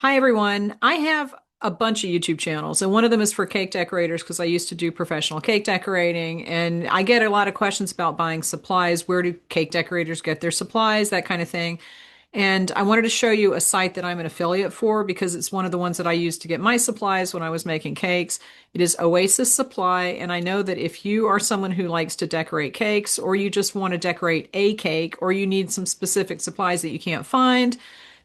Hi, everyone. I have a bunch of YouTube channels, and one of them is for cake decorators because I used to do professional cake decorating. And I get a lot of questions about buying supplies. Where do cake decorators get their supplies? That kind of thing. And I wanted to show you a site that I'm an affiliate for because it's one of the ones that I used to get my supplies when I was making cakes. It is Oasis Supply. And I know that if you are someone who likes to decorate cakes, or you just want to decorate a cake, or you need some specific supplies that you can't find,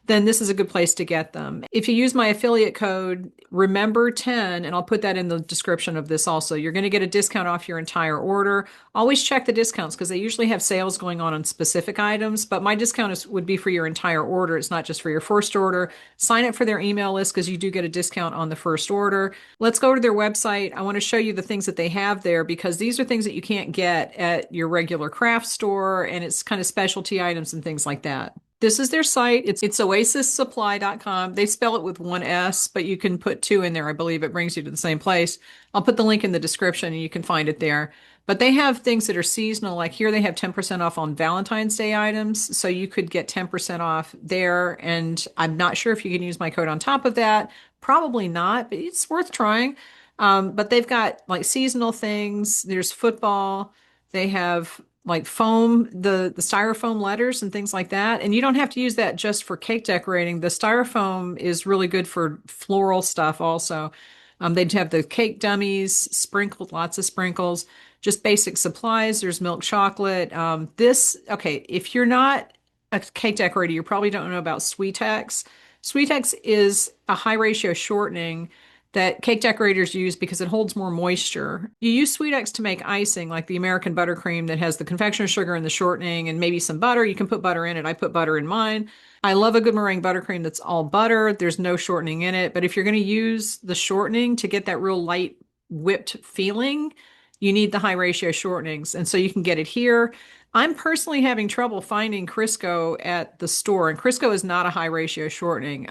then this is a good place to get them. If you use my affiliate code, remember 10, and I'll put that in the description of this also, you're going to get a discount off your entire order. Always check the discounts because they usually have sales going on specific items, but my discount would be for your entire order. It's not just for your first order. Sign up for their email list because you do get a discount on the first order. Let's go to their website. I want to show you the things that they have there because these are things that you can't get at your regular craft store, and it's kind of specialty items and things like that. This is their site. It's oasissupply.com. They spell it with one S, but you can put two in there. I believe it brings you to the same place. I'll put the link in the description and you can find it there. But they have things that are seasonal. Like here, they have 10% off on Valentine's Day items. So you could get 10% off there. And I'm not sure if you can use my code on top of that. Probably not, but it's worth trying. But they've got like seasonal things. There's football. They have like foam, the styrofoam letters and things like that. And you don't have to use that just for cake decorating. The styrofoam is really good for floral stuff also. They'd have the cake dummies sprinkled, lots of sprinkles, just basic supplies. There's milk chocolate. Okay, if you're not a cake decorator, you probably don't know about Sweetex. Sweetex is a high ratio shortening that cake decorators use because it holds more moisture. You use Sweetex to make icing, like the American buttercream that has the confectioner sugar and the shortening and maybe some butter. You can put butter in it. I put butter in mine. I love a good meringue buttercream that's all butter. There's no shortening in it. But if you're going to use the shortening to get that real light whipped feeling, you need the high ratio shortenings. And so you can get it here. I'm personally having trouble finding Crisco at the store, and Crisco is not a high ratio shortening.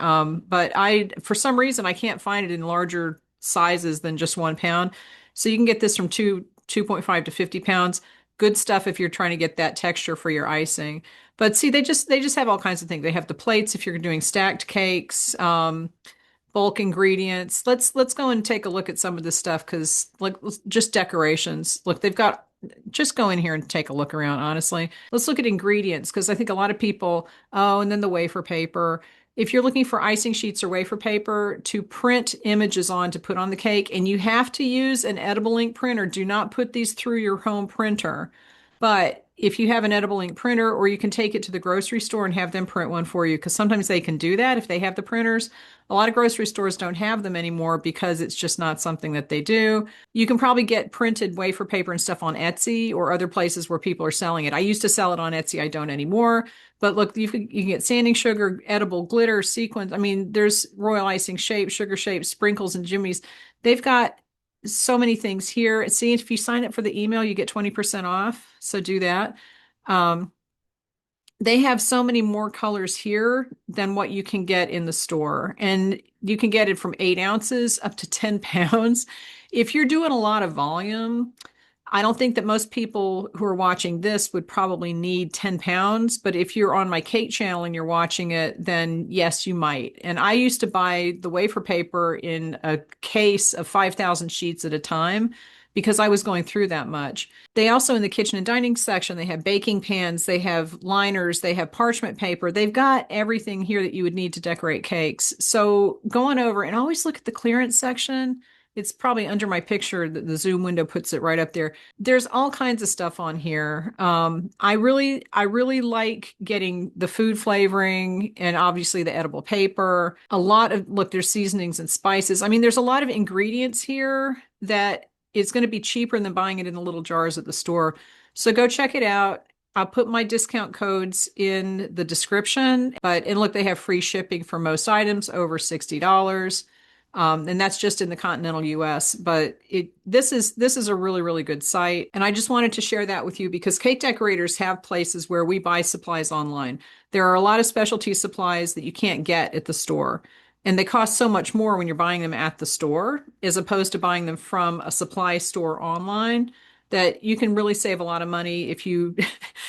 But for some reason, I can't find it in larger sizes than just 1 pound. So you can get this from 2.5 to 50 pounds. Good stuff if you're trying to get that texture for your icing. But see, they just have all kinds of things. They have the plates if you're doing stacked cakes, bulk ingredients. Let's go and take a look at some of this stuff because like just decorations. Look, they've got just go in here and take a look around, honestly. Let's look at ingredients because I think a lot of people, oh, and then the wafer paper. If you're looking for icing sheets or wafer paper to print images on to put on the cake, and you have to use an edible ink printer, do not put these through your home printer. But if you have an edible ink printer, or you can take it to the grocery store and have them print one for you, because sometimes they can do that if they have the printers. A lot of grocery stores don't have them anymore because it's just not something that they do. You can probably get printed wafer paper and stuff on Etsy or other places where people are selling it. I used to sell it on Etsy. I don't anymore. But look, you can get sanding sugar, edible glitter, sequins. I mean, there's royal icing shape, sugar shape, sprinkles, and jimmies. They've got so many things here. See, if you sign up for the email, you get 20% off. So do that. Um, they have so many more colors here than what you can get in the store. And you can get it from 8 ounces up to 10 pounds. If you're doing a lot of volume, I don't think that most people who are watching this would probably need 10 pounds. But if you're on my cake channel and you're watching it, then yes, you might. And I used to buy the wafer paper in a case of 5,000 sheets at a time because I was going through that much. They also, in the kitchen and dining section, they have baking pans, they have liners, they have parchment paper. They've got everything here that you would need to decorate cakes. So go on over and always look at the clearance section. It's probably under my picture that the Zoom window puts it right up there. There's all kinds of stuff on here. I really like getting the food flavoring and obviously the edible paper. Look, there's seasonings and spices. I mean, there's a lot of ingredients here that it's going to be cheaper than buying it in the little jars at the store. So go check it out. I'll put my discount codes in the description. And look, they have free shipping for most items over $60. And that's just in the continental US. But this is a really, really good site. And I just wanted to share that with you because cake decorators have places where we buy supplies online. There are a lot of specialty supplies that you can't get at the store. And they cost so much more when you're buying them at the store as opposed to buying them from a supply store online. that you can really save a lot of money if you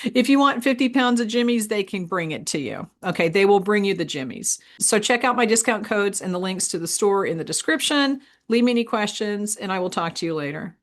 if you want 50 pounds of jimmies, they can bring it to you. Okay, they will bring you the jimmies. So check out my discount codes and the links to the store in the description. Leave me any questions, and I will talk to you later.